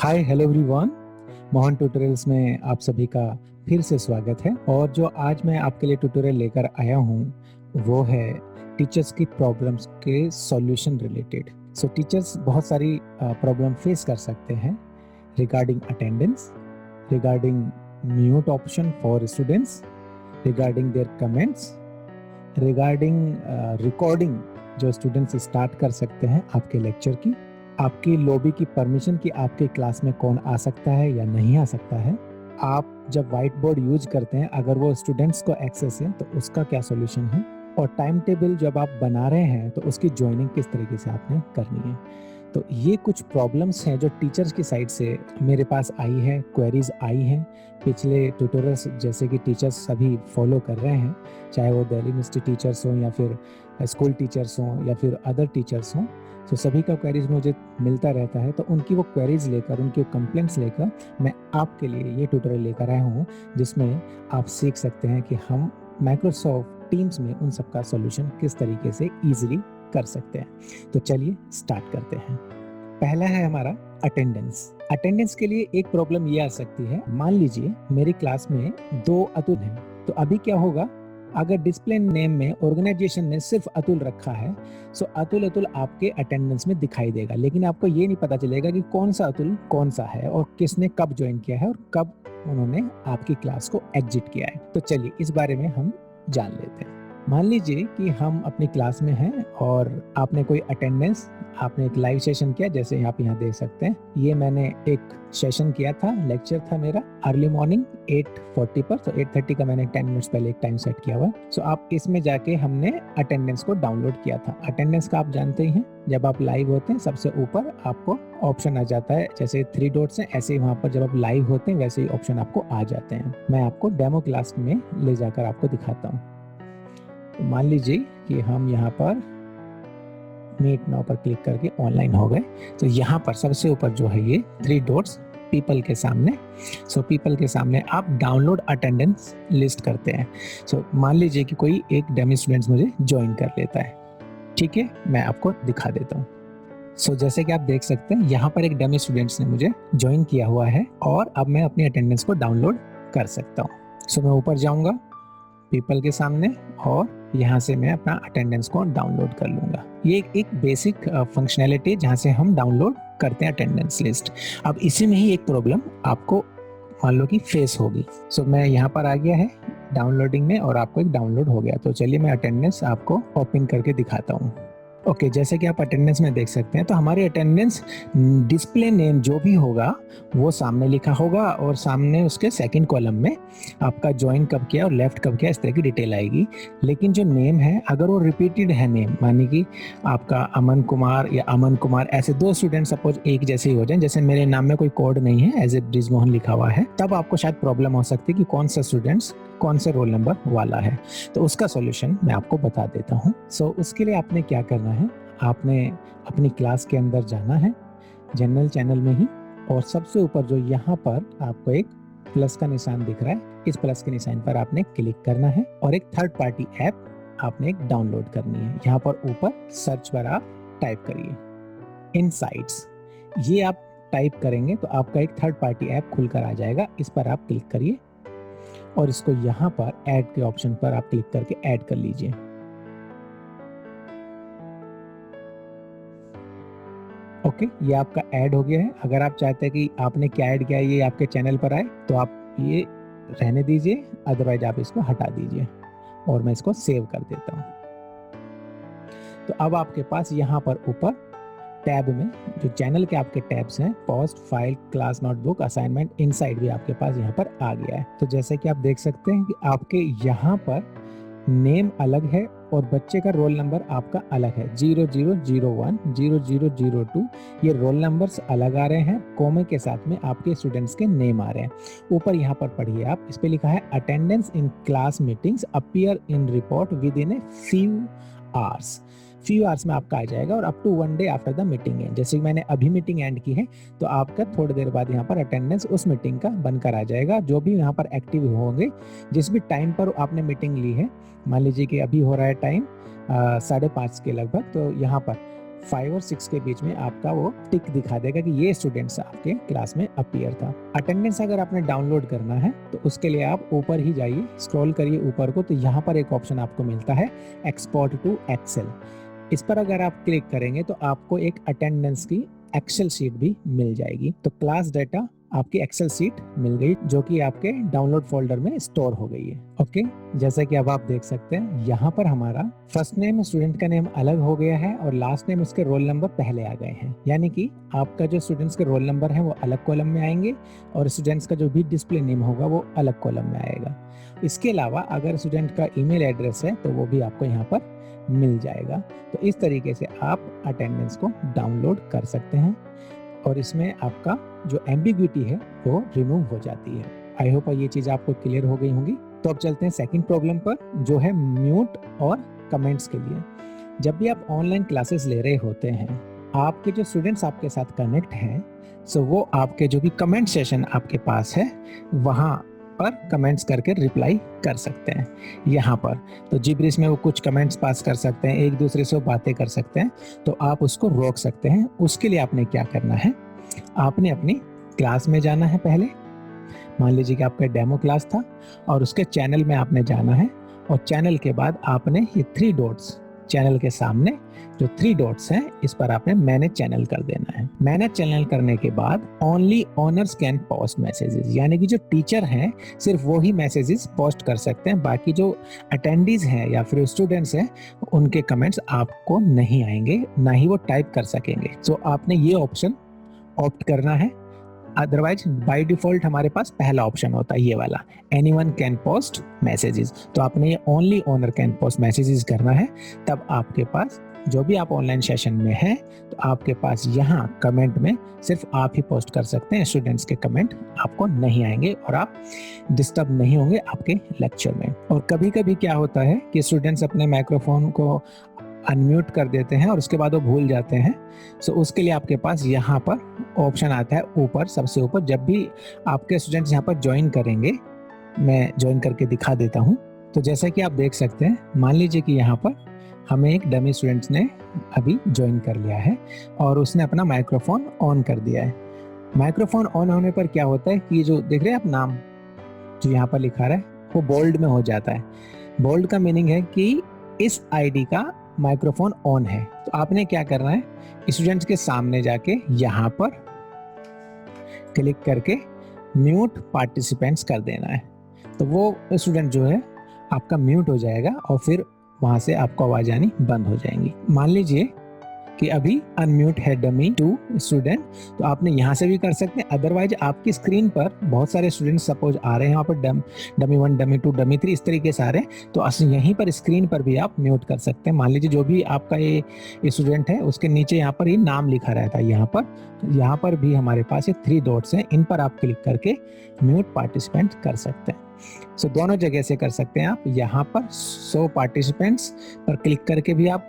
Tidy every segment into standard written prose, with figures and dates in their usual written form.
Hi hello everyone. Mohan tutorials में आप सभी का फिर से स्वागत है। और जो आज मैं आपके लिए ट्यूटोरियल लेकर आया हूँ वो है टीचर्स की प्रॉब्लम्स के सॉल्यूशन रिलेटेड। सो टीचर्स बहुत सारी प्रॉब्लम फेस कर सकते हैं regarding attendance, regarding mute option for students, regarding their comments, regarding recording जो स्टूडेंट्स स्टार्ट कर सकते हैं आपके लेक्चर की, आपकी लॉबी की परमिशन कि आपके क्लास में कौन आ सकता है या नहीं आ सकता है, आप जब व्हाइट बोर्ड यूज करते हैं अगर वो स्टूडेंट्स को एक्सेस है तो उसका क्या सॉल्यूशन है, और टाइम टेबल जब आप बना रहे हैं तो उसकी ज्वाइनिंग किस तरीके से आपने करनी है। तो ये कुछ प्रॉब्लम्स हैं जो टीचर्स की साइड से मेरे पास आई है, क्वेरीज आई हैं पिछले ट्यूटोरियल्स जैसे कि टीचर्स सभी फॉलो कर रहे हैं, चाहे वो दिल्ली यूनिवर्सिटी टीचर्स हों या फिर स्कूल टीचर्स हों या फिर अदर टीचर्स हों। तो सभी का क्वेरीज मुझे मिलता रहता है, तो उनकी वो क्वेरीज लेकर, उनकी कंप्लेंट्स लेकर मैं आपके लिए ये ट्यूटोरियल लेकर आया हूँ जिसमें आप सीख सकते हैं कि हम माइक्रोसॉफ्ट टीम्स में उन सबका सॉल्यूशन किस तरीके से इजीली कर सकते हैं। तो चलिए स्टार्ट करते हैं। पहला है हमारा अटेंडेंस। अटेंडेंस के लिए एक प्रॉब्लम ये आ सकती है, मान लीजिए मेरी क्लास में 2 अतुल हैं, तो अभी क्या होगा, अगर डिस्प्ले नेम में ऑर्गेनाइजेशन ने सिर्फ अतुल रखा है सो अतुल आपके अटेंडेंस में दिखाई देगा, लेकिन आपको ये नहीं पता चलेगा कि कौन सा अतुल कौन सा है और किसने कब ज्वाइन किया है और कब उन्होंने आपकी क्लास को एग्जिट किया है। तो चलिए इस बारे में हम जान लेते हैं। मान लीजिए कि हम अपनी क्लास में हैं और आपने कोई अटेंडेंस, आपने एक लाइव सेशन किया, जैसे आप यहाँ देख सकते हैं ये मैंने एक सेशन किया था, लेक्चर था मेरा अर्ली मॉर्निंग 8:40 पर, तो 8:30 का मैंने 10 मिनट्स पहले एक टाइम सेट किया हुआ। सो आप इसमें जाके हमने अटेंडेंस को डाउनलोड किया था। अटेंडेंस का आप जानते ही हैं, जब आप लाइव होते हैं सबसे ऊपर आपको ऑप्शन आ जाता है, जैसे 3 डॉट्स हैं ऐसे ही वहां पर जब आप लाइव होते हैं वैसे ही ऑप्शन आपको आ जाते हैं। मैं आपको डेमो क्लास में ले जाकर आपको दिखाता हूँ। तो मान लीजिए कि हम यहाँ पर मीट नाउ पर क्लिक करके ऑनलाइन हो गए, तो यहाँ पर सबसे ऊपर जो है ये 3 डॉट्स पीपल के सामने, सो पीपल के सामने आप डाउनलोड अटेंडेंस लिस्ट करते हैं। सो मान लीजिए कि कोई एक डेमी स्टूडेंट्स मुझे ज्वाइन कर लेता है, ठीक है, मैं आपको दिखा देता हूँ। सो जैसे कि आप देख सकते हैं यहाँ पर एक डेमी स्टूडेंट्स ने मुझे ज्वाइन किया हुआ है और अब मैं अपनी अटेंडेंस को डाउनलोड कर सकता हूँ। सो मैं ऊपर जाऊँगा पीपल के सामने और यहाँ से मैं अपना अटेंडेंस को डाउनलोड कर लूंगा। ये एक बेसिक फंक्शनैलिटी जहाँ से हम डाउनलोड करते हैं अटेंडेंस लिस्ट। अब इसी में ही एक प्रॉब्लम आपको मान लो कि फेस होगी। सो मैं यहाँ पर आ गया है डाउनलोडिंग में और आपको एक डाउनलोड हो गया, तो चलिए मैं अटेंडेंस आपको ओपन करके दिखाता हूँ। ओके, जैसे कि आप अटेंडेंस में देख सकते हैं तो हमारी अटेंडेंस डिस्प्ले नेम जो भी होगा वो सामने लिखा होगा और सामने उसके सेकंड कॉलम में आपका ज्वाइन कब किया और लेफ्ट कब किया इस तरह की डिटेल आएगी। लेकिन जो नेम है अगर वो रिपीटेड है नेम, मानी कि आपका अमन कुमार या अमन कुमार, ऐसे 2 स्टूडेंट सपोज एक जैसे ही हो जाए, जैसे मेरे नाम में कोई कोड नहीं है, एज ए ब्रिजमोहन लिखा हुआ है, तब आपको शायद प्रॉब्लम हो सकती है कि कौन सा स्टूडेंट्स कौन से रोल नंबर वाला है। तो उसका सॉल्यूशन मैं आपको बता देता हूँ। सो उसके लिए आपने क्या करना है, आपने अपनी क्लास के अंदर जाना है जनरल चैनल में ही, और सबसे ऊपर जो यहाँ पर आपको एक प्लस का निशान दिख रहा है, इस प्लस के निशान पर आपने क्लिक करना है और एक थर्ड पार्टी ऐप आपने एक डाउनलोड करनी है। यहाँ पर ऊपर सर्च पर आप टाइप करिए इनसाइट्स। ये आप टाइप करेंगे तो आपका एक थर्ड पार्टी ऐप खुलकर आ जाएगा, इस पर आप क्लिक करिए और इसको यहाँ पर ऐड के ऑप्शन पर आप क्लिक करके ऐड कर लीजिए। ओके, ये आपका ऐड हो गया है। अगर आप चाहते हैं कि आपने क्या ऐड किया है ये आपके चैनल पर आए तो आप ये रहने दीजिए, अदरवाइज आप इसको हटा दीजिए और मैं इसको सेव कर देता हूँ। तो अब आपके पास यहाँ पर ऊपर टैब में जो चैनल के आपके टैब्स हैं, post, file, class notebook, assignment, inside भी आपके पास यहाँ पर आ गया है। तो जैसे कि आप देख सकते हैं कि आपके यहाँ पर नेम अलग है और बच्चे का रोल नंबर आपका अलग है, 0001, 0002, ये रोल नंबर्स अलग आ रहे हैं, कोमे के साथ में आपके स्टूडेंट्स के नेम आ रहे हैं। ऊपर यहाँ पर पढ़िए आप, इस पे लिखा है attendance in class meetings appear in report within a few hours में आपका आ जाएगा और up to 1 day after the meeting end. जैसे मैंने अभी मीटिंग एंड की है तो आपका थोड़ी देर बाद यहाँ पर अटेंडेंस उस मीटिंग का बनकर आ जाएगा। जो भी यहाँ पर एक्टिव होंगे, जिस भी टाइम पर आपने मीटिंग ली है, मान लीजिए कि अभी हो रहा है टाइम 5:30 के लगभग, तो यहाँ पर 5 और 6 के बीच में आपका वो टिक दिखा देगा कि ये स्टूडेंट्स आपके क्लास में अपीयर था। अटेंडेंस अगर आपने डाउनलोड करना है तो उसके लिए आप ऊपर ही जाइए, स्क्रॉल करिए ऊपर को, तो यहाँ पर एक ऑप्शन आपको मिलता है एक्सपोर्ट टू एक्सेल। इस पर अगर आप क्लिक करेंगे तो आपको एक अटेंडेंस की एक्सेल शीट भी मिल जाएगी। तो क्लास डेटा आपकी एक्सेल शीट मिल गई जो कि आपके डाउनलोड फोल्डर में स्टोर हो गई है। ओके, जैसा कि अब आप देख सकते हैं यहाँ पर हमारा फर्स्ट नेम स्टूडेंट का नेम अलग हो गया है और लास्ट नेम उसके रोल नंबर पहले आ गए हैं। यानी कि आपका जो स्टूडेंट्स के रोल नंबर है वो अलग कॉलम में आएंगे और स्टूडेंट्स का जो भी डिस्प्ले नेम होगा वो अलग कॉलम में आएगा। इसके अलावा अगर स्टूडेंट का ईमेल एड्रेस है तो वो भी आपको यहाँ पर मिल जाएगा। तो इस तरीके से आप अटेंडेंस को डाउनलोड कर सकते हैं और इसमें आपका जो एम्बिग्यूटी है वो रिमूव हो जाती है। आई होप ये चीज आपको क्लियर हो गई होंगी। तो अब चलते हैं सेकंड प्रॉब्लम पर, जो है म्यूट और कमेंट्स के लिए। जब भी आप ऑनलाइन क्लासेस ले रहे होते हैं, आपके जो स्टूडेंट्स आपके साथ कनेक्ट हैं, सो वो आपके जो भी कमेंट सेशन आपके पास है वहाँ पर कमेंट्स करके रिप्लाई कर सकते हैं। यहाँ पर तो जिब्रिश में वो कुछ कमेंट्स पास कर सकते हैं, एक दूसरे से बातें कर सकते हैं, तो आप उसको रोक सकते हैं। उसके लिए आपने क्या करना है, आपने अपनी क्लास में जाना है। पहले मान लीजिए कि आपका डेमो क्लास था और उसके चैनल में आपने जाना है और चैनल के बाद आपने ये 3 डॉट्स, चैनल के सामने जो 3 डॉट्स हैं इस पर आपने मैनेज चैनल कर देना है। मैनेज चैनल करने के बाद only owners can post messages, यानी कि जो टीचर हैं सिर्फ वो ही मैसेजेस पोस्ट कर सकते हैं, बाकी जो अटेंडीज हैं या फिर स्टूडेंट्स हैं उनके कमेंट्स आपको नहीं आएंगे, ना ही वो टाइप कर सकेंगे। सो आपने ये ऑप्शन ऑप्ट करना है। अदरवाइज बाय डिफॉल्ट हमारे पास पहला ऑप्शन होता है ये वाला, एनीवन कैन पोस्ट मैसेजेस। तो आपने ये only owner can post messages करना है। तब आपके पास जो भी आप ऑनलाइन सेशन में हैं तो आपके पास यहाँ कमेंट में सिर्फ आप ही पोस्ट कर सकते हैं, स्टूडेंट्स के कमेंट आपको नहीं आएंगे और आप डिस्टर्ब नहीं होंगे आपके लेक्चर में। और कभी कभी क्या होता है कि स्टूडेंट्स अपने माइक्रोफोन को अनम्यूट कर देते हैं और उसके बाद वो भूल जाते हैं। सो उसके लिए आपके पास यहाँ पर ऑप्शन आता है ऊपर, सबसे ऊपर। जब भी आपके स्टूडेंट्स यहाँ पर ज्वाइन करेंगे, मैं ज्वाइन करके दिखा देता हूँ। तो जैसा कि आप देख सकते हैं, मान लीजिए कि यहाँ पर हमें एक डमी स्टूडेंट्स ने अभी ज्वाइन कर लिया है और उसने अपना माइक्रोफोन ऑन कर दिया है। माइक्रोफोन ऑन होने पर क्या होता है कि ये जो देख रहे हैं आप नाम जो यहाँ पर लिखा रहा है वो बोल्ड में हो जाता है। बोल्ड का मीनिंग है कि इस आईडी का माइक्रोफोन ऑन है। तो आपने क्या करना है, स्टूडेंट्स के सामने जाके यहाँ पर क्लिक करके म्यूट पार्टिसिपेंट्स कर देना है। तो वो स्टूडेंट जो है आपका म्यूट हो जाएगा और फिर वहां से आपको आवाज आनी बंद हो जाएंगी। मान लीजिए कि अभी अनम्यूट है डमी 2 स्टूडेंट, तो आपने यहाँ से भी कर सकते हैं। अदरवाइज आपकी स्क्रीन पर बहुत सारे स्टूडेंट सपोज आ रहे हैं, यहाँ पर डमी 1, डमी 2, डमी 3 इस तरीके से आ रहे हैं, तो यहीं पर स्क्रीन पर भी आप म्यूट कर सकते हैं। मान लीजिए जो भी आपका ये स्टूडेंट है उसके नीचे यहाँ पर ये नाम लिखा रहता है, यहाँ पर भी हमारे पास ये 3 डॉट्स हैं, इन पर आप क्लिक करके म्यूट पार्टिसिपेंट कर सकते हैं। सो दोनों जगह से कर सकते हैं आप। यहाँ पर 100 पार्टिसिपेंट्स पर क्लिक करके भी आप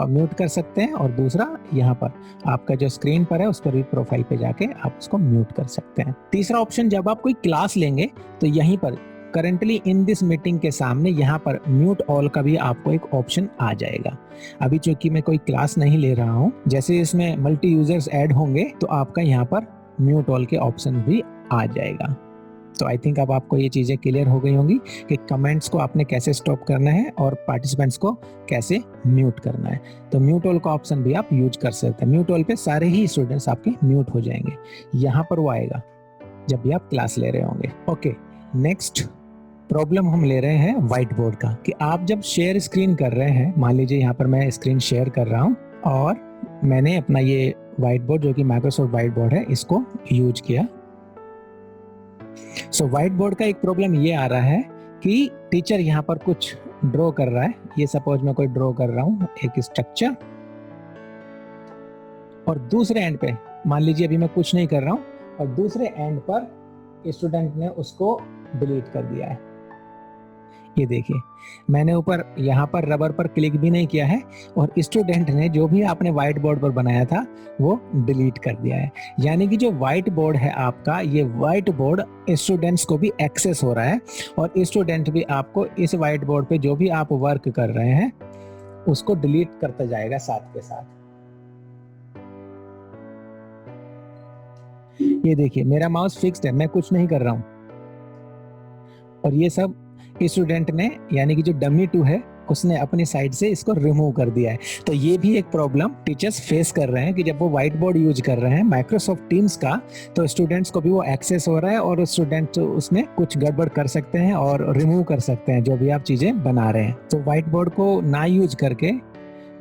म्यूट कर सकते हैं और दूसरा यहाँ पर आपका जो स्क्रीन पर है उस पर भी प्रोफाइल पे जाके आप उसको म्यूट कर सकते हैं। तीसरा ऑप्शन, जब आप कोई क्लास लेंगे तो यहीं पर करंटली इन दिस मीटिंग के सामने यहाँ पर म्यूट ऑल का भी आपको एक ऑप्शन आ जाएगा। अभी चूंकि मैं कोई क्लास नहीं ले रहा हूँ, जैसे इसमें मल्टी यूजर्स ऐड होंगे तो आपका यहाँ पर म्यूट ऑल के ऑप्शन भी आ जाएगा। तो आई थिंक अब आपको ये चीजें क्लियर हो गई होंगी कि कमेंट्स को आपने कैसे स्टॉप करना है और पार्टिसिपेंट्स को कैसे म्यूट करना है। तो म्यूट ऑल का ऑप्शन भी आप यूज कर सकते हैं। म्यूट ऑल पे सारे ही स्टूडेंट्स आपके म्यूट हो जाएंगे, यहाँ पर वो आएगा जब भी आप क्लास ले रहे होंगे। ओके, नेक्स्ट प्रॉब्लम हम ले रहे हैं व्हाइट बोर्ड का, कि आप जब शेयर स्क्रीन कर रहे हैं, मान लीजिए यहाँ पर मैं स्क्रीन शेयर कर रहा हूँ और मैंने अपना ये व्हाइट बोर्ड जो कि माइक्रोसॉफ्ट व्हाइट बोर्ड है इसको यूज किया। सो व्हाइट बोर्ड का एक प्रॉब्लम ये आ रहा है कि टीचर यहाँ पर कुछ ड्रॉ कर रहा है। ये सपोज मैं कोई ड्रॉ कर रहा हूँ एक स्ट्रक्चर, और दूसरे एंड पे मान लीजिए अभी मैं कुछ नहीं कर रहा हूँ और दूसरे एंड पर स्टूडेंट ने उसको डिलीट कर दिया है। ये देखिए, मैंने ऊपर यहाँ पर रबर पर क्लिक भी नहीं किया है और स्टूडेंट ने जो भी आपने व्हाइट बोर्ड पर बनाया था वो डिलीट कर दिया है। यानी कि जो व्हाइट बोर्ड है आपका, ये व्हाइट बोर्ड स्टूडेंट्स को भी एक्सेस हो रहा है और स्टूडेंट भी आपको इस व्हाइट बोर्ड पे जो भी आप वर्क कर रहे हैं उसको डिलीट करता जाएगा साथ के साथ। ये देखिए मेरा माउस फिक्स्ड है, मैं कुछ नहीं कर रहा हूँ। और ये सब स्टूडेंट ने यानी कि जो डमी 2 है उसने अपनी साइड से इसको रिमूव कर दिया है। तो ये भी एक प्रॉब्लम टीचर्स फेस कर रहे हैं कि जब वो व्हाइट बोर्ड यूज कर रहे हैं माइक्रोसॉफ्ट टीम्स का, तो स्टूडेंट्स को भी वो एक्सेस हो रहा है और स्टूडेंट उसमें कुछ गड़बड़ कर सकते हैं और रिमूव कर सकते हैं जो भी आप चीजें बना रहे हैं। तो व्हाइट बोर्ड को ना यूज करके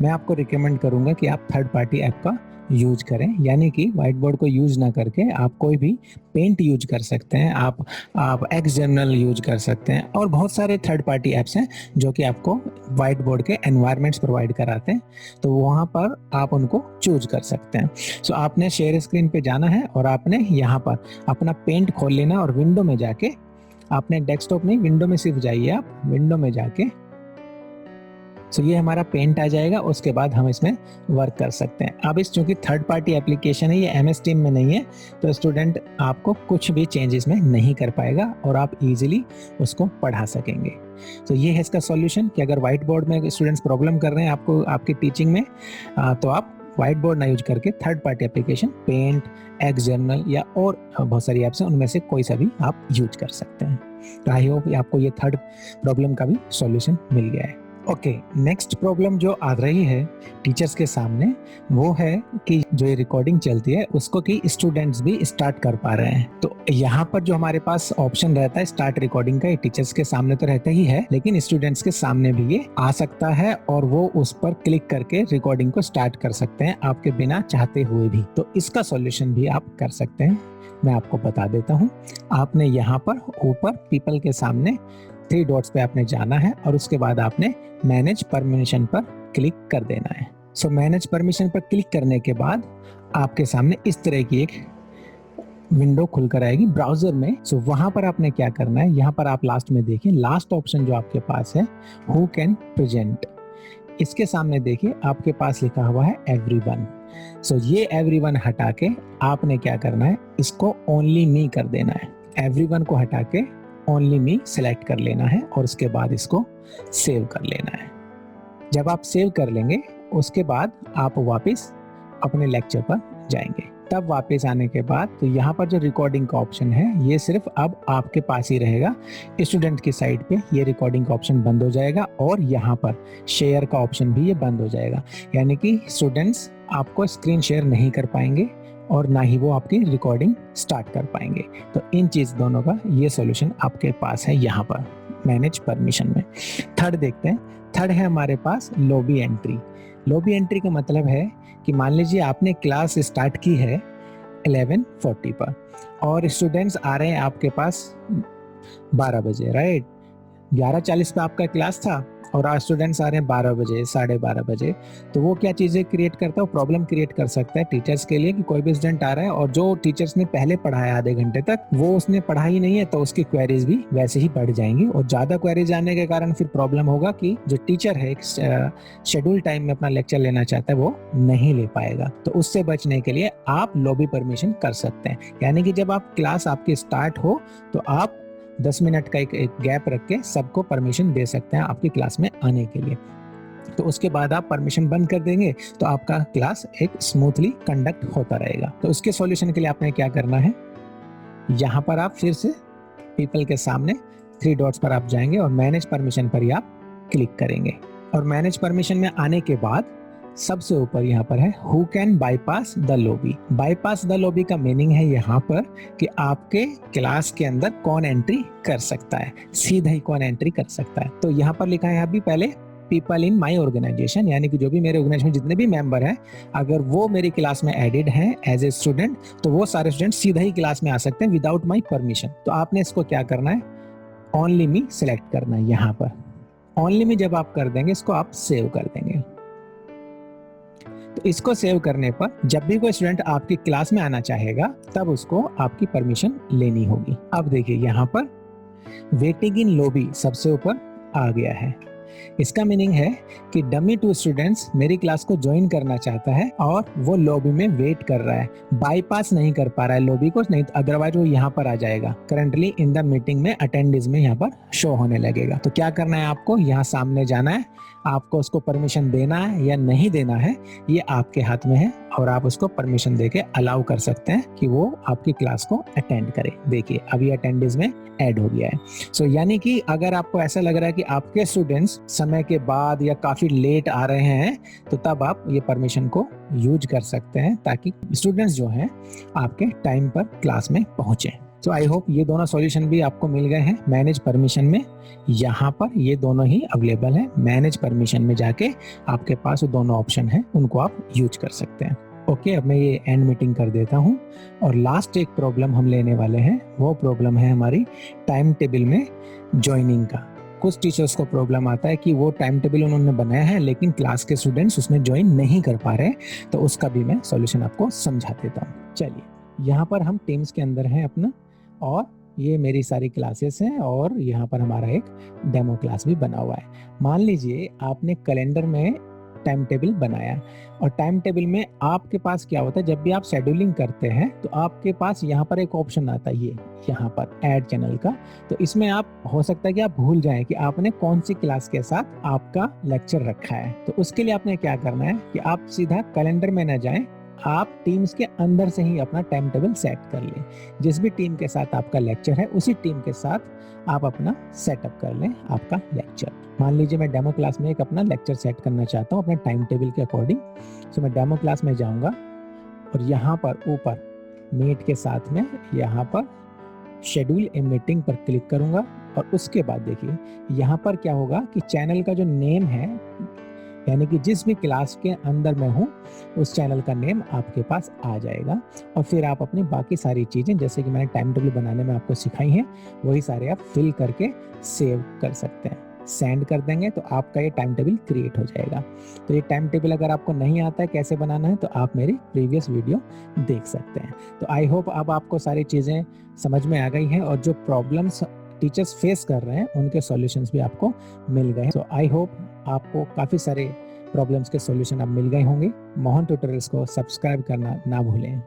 मैं आपको रिकमेंड करूंगा कि आप थर्ड पार्टी ऐप का यूज करें, यानी कि व्हाइट बोर्ड को यूज ना करके आप कोई भी पेंट यूज कर सकते हैं, आप एक्स जर्नल यूज कर सकते हैं और बहुत सारे थर्ड पार्टी ऐप्स हैं जो कि आपको व्हाइट बोर्ड के एनवायरनमेंट्स प्रोवाइड कराते हैं, तो वहां पर आप उनको चूज कर सकते हैं। सो आपने शेयर स्क्रीन पे जाना है और आपने यहाँ पर अपना पेंट खोल लेना और विंडो में जाके, आपने डेस्कटॉप नहीं विंडो में सिर्फ जाइए, आप विंडो में जाके सो ये हमारा पेंट आ जाएगा। उसके बाद हम इसमें वर्क कर सकते हैं। अब इस चूंकि थर्ड पार्टी एप्लीकेशन है, ये एमएस टीम में नहीं है, तो स्टूडेंट आपको कुछ भी चेंजेस में नहीं कर पाएगा और आप इजीली उसको पढ़ा सकेंगे। तो ये है इसका सॉल्यूशन कि अगर व्हाइट बोर्ड में स्टूडेंट्स प्रॉब्लम कर रहे हैं आपको आपकी टीचिंग में, तो आप व्हाइट बोर्ड ना यूज करके third party application paint, Xournal या और बहुत सारी ऐप्स हैं, उनमें से कोई सा भी आप यूज कर सकते हैं। तो आई होप आपको ये थर्ड प्रॉब्लम का भी सॉल्यूशन मिल गया है। ओके, नेक्स्ट प्रॉब्लम जो आ रही है टीचर्स के सामने वो है कि जो ये रिकॉर्डिंग चलती है उसको कि स्टूडेंट्स भी स्टार्ट कर पा रहे हैं। तो यहाँ पर जो हमारे पास ऑप्शन रहता है स्टार्ट रिकॉर्डिंग का, ये टीचर्स के सामने तो रहता ही है, लेकिन स्टूडेंट्स के सामने भी ये आ सकता है और वो उस पर क्लिक करके रिकॉर्डिंग को स्टार्ट कर सकते हैं आपके बिना चाहते हुए भी। तो इसका सॉल्यूशन भी आप कर सकते हैं, मैं आपको बता देता हूँ। आपने यहाँ पर ऊपर पीपल के सामने 3 डॉट्स पे आपने जाना है और उसके बाद आपने मैनेज परमिशन पर क्लिक कर देना है। सो मैनेज परमिशन पर क्लिक करने के बाद आपके सामने इस तरह की एक विंडो खुलकर आएगी ब्राउजर में। सो वहां पर आपने क्या करना है, यहाँ पर आप लास्ट में देखिए, लास्ट ऑप्शन जो आपके पास है हु कैन प्रेजेंट, इसके सामने देखिए आपके पास लिखा हुआ है एवरीवन। सो ये एवरीवन हटा के आपने क्या करना है, इसको ओनली मी कर देना है। एवरीवन को हटा के ओनली मी सिलेक्ट कर लेना है और उसके बाद इसको सेव कर लेना है। जब आप सेव कर लेंगे उसके बाद आप वापस अपने लेक्चर पर जाएंगे। तब वापस आने के बाद तो यहाँ पर जो रिकॉर्डिंग का ऑप्शन है ये सिर्फ अब आपके पास ही रहेगा। स्टूडेंट की साइड पे ये रिकॉर्डिंग का ऑप्शन बंद हो जाएगा और यहाँ पर शेयर का ऑप्शन भी ये बंद हो जाएगा, यानी कि स्टूडेंट्स आपको स्क्रीन शेयर नहीं कर पाएंगे और ना ही वो आपकी रिकॉर्डिंग स्टार्ट कर पाएंगे। तो इन चीज दोनों का ये सॉल्यूशन आपके पास है यहाँ पर मैनेज परमिशन में। थर्ड देखते हैं। थर्ड है हमारे पास लॉबी एंट्री। लॉबी एंट्री का मतलब है कि मान लीजिए आपने क्लास स्टार्ट की है 11:40 पर और स्टूडेंट्स आ रहे हैं आपके पास 12 बजे, राइट। 11:40 पे आपका क्लास था और आज स्टूडेंट्स आ रहे हैं 12 बजे, 12:30 बजे। तो वो क्या चीजें क्रिएट करता है, प्रॉब्लम क्रिएट कर सकता है टीचर्स के लिए कि कोई भी स्टूडेंट आ रहा है और जो टीचर्स ने पहले पढ़ाया आधे घंटे तक वो उसने पढ़ा ही नहीं है, तो उसकी क्वेरीज भी वैसे ही बढ़ जाएंगी और ज्यादा क्वेरीज आने के कारण फिर प्रॉब्लम होगा कि जो टीचर है एक शेड्यूल टाइम में अपना लेक्चर लेना चाहता है वो नहीं ले पाएगा। तो उससे बचने के लिए आप लॉबी परमिशन कर सकते हैं, यानी कि जब आप क्लास आपकी स्टार्ट हो तो आप 10 मिनट का एक गैप रख के सबको परमिशन दे सकते हैं आपकी क्लास में आने के लिए। तो उसके बाद आप परमिशन बंद कर देंगे तो आपका क्लास एक स्मूथली कंडक्ट होता रहेगा। तो उसके सॉल्यूशन के लिए आपने क्या करना है, यहाँ पर आप फिर से पीपल के सामने 3 डॉट्स पर आप जाएंगे और मैनेज परमिशन पर ही आप क्लिक करेंगे और मैनेज परमिशन में आने के बाद सबसे ऊपर यहाँ पर है who can bypass the lobby. Bypass the lobby का मीनिंग है यहाँ पर कि आपके क्लास के अंदर कौन एंट्री कर सकता है, सीधा ही कौन एंट्री कर सकता है। तो यहाँ पर लिखा है अभी पहले पीपल इन माई ऑर्गेनाइजेशन, यानी कि जो भी मेरे ऑर्गेनाइजेशन में जितने भी मेंबर हैं अगर वो मेरी क्लास में एडेड हैं एज ए स्टूडेंट तो वो सारे स्टूडेंट सीधा ही क्लास में आ सकते हैं विदाउट माई परमिशन। तो आपने इसको क्या करना है, ओनली मी सिलेक्ट करना है। यहाँ पर ओनली मी जब आप कर देंगे इसको आप सेव कर देंगे। तो इसको सेव करने पर जब भी कोई स्टूडेंट आपकी क्लास में आना चाहेगा तब उसको आपकी परमिशन लेनी होगी। अब देखिए यहाँ पर वेटिंग इन लॉबी सबसे ऊपर आ गया है। इसका मीनिंग है कि डमी 2 स्टूडेंट्स मेरी क्लास को ज्वाइन करना चाहता है और वो लॉबी में वेट कर रहा है, बाईपास नहीं कर पा रहा है लॉबी को, नहीं तो अदरवाइज वो यहाँ पर आ जाएगा। करंटली इन द मीटिंग में अटेंडेंस में यहाँ पर शो होने लगेगा। तो क्या करना है आपको, यहाँ सामने जाना है, आपको उसको परमिशन देना है या नहीं देना है ये आपके हाथ में है, और आप उसको परमिशन देके अलाउ कर सकते हैं कि वो आपकी क्लास को अटेंड करे। देखिए अभी अटेंडेंस में ऐड हो गया है। सो यानी कि अगर आपको ऐसा लग रहा है कि आपके स्टूडेंट्स समय के बाद या काफी लेट आ रहे हैं, तो तब आप ये परमिशन को यूज कर सकते हैं ताकि स्टूडेंट्स जो हैं आपके टाइम पर क्लास में पहुंचे। तो आई होप ये दोनों सॉल्यूशन भी आपको मिल गए हैं मैनेज परमिशन में। यहाँ पर ये दोनों ही अवेलेबल है। मैनेज परमिशन में जाके आपके पास वो दोनों ऑप्शन है, उनको आप यूज कर सकते हैं। ओके, अब मैं ये एंड मीटिंग कर देता हूँ। और लास्ट एक प्रॉब्लम हम लेने वाले हैं, वो प्रॉब्लम है हमारी टाइम टेबल में ज्वाइनिंग का। कुछ टीचर्स को प्रॉब्लम आता है कि वो टाइम टेबल उन्होंने बनाया है लेकिन क्लास के स्टूडेंट्स उसमें ज्वाइन नहीं कर पा रहे, तो उसका भी मैं सॉल्यूशन आपको समझा देता हूँ। चलिए, यहाँ पर हम टीम्स के अंदर हैं अपना, और ये मेरी सारी क्लासेस हैं, और यहाँ पर हमारा एक डेमो क्लास भी बना हुआ है। मान लीजिए आपने कैलेंडर में टाइम टेबल बनाया, और टाइम टेबल में आपके पास क्या होता है, जब भी आप शेड्यूलिंग करते हैं तो आपके पास यहाँ पर एक ऑप्शन आता है, ये यहाँ पर ऐड चैनल का। तो इसमें आप हो सकता है कि आप भूल जाएं कि आपने कौन सी क्लास के साथ आपका लेक्चर रखा है। तो उसके लिए आपने क्या करना है कि आप सीधा कैलेंडर में ना जाएं, आप टीम्स के अंदर से ही अपना टाइम टेबल सेट कर लें। जिस भी टीम के साथ आपका लेक्चर है उसी टीम के साथ आप अपना सेटअप कर लें आपका लेक्चर। मान लीजिए मैं डेमो क्लास में एक अपना लेक्चर सेट करना चाहता हूँ अपने टाइम टेबल के अकॉर्डिंग। सो मैं डेमो क्लास में जाऊँगा और यहाँ पर ऊपर मीट के साथ में यहाँ पर शेड्यूल ए मीटिंग पर क्लिक करूँगा, और उसके बाद देखिए यहाँ पर क्या होगा कि चैनल का जो नेम है, यानी कि जिस भी क्लास के अंदर मैं हूँ उस चैनल का नेम आपके पास आ जाएगा। और फिर आप अपनी बाकी सारी चीज़ें जैसे कि मैंने टाइम टेबल बनाने में आपको सिखाई हैं वही सारे आप फिल करके सेव कर सकते हैं। सेंड कर देंगे तो आपका ये टाइम टेबल क्रिएट हो जाएगा। तो ये टाइम टेबल अगर आपको नहीं आता है कैसे बनाना है तो आप मेरी प्रीवियस वीडियो देख सकते हैं। तो आई होप अब आपको सारी चीज़ें समझ में आ गई हैं, और जो प्रॉब्लम्स टीचर्स फेस कर रहे हैं उनके सॉल्यूशंस भी आपको मिल गए। सो आई होप आपको काफ़ी सारे प्रॉब्लम्स के सॉल्यूशन अब मिल गए होंगे। मोहन ट्यूटोरियल्स को सब्सक्राइब करना ना भूलें।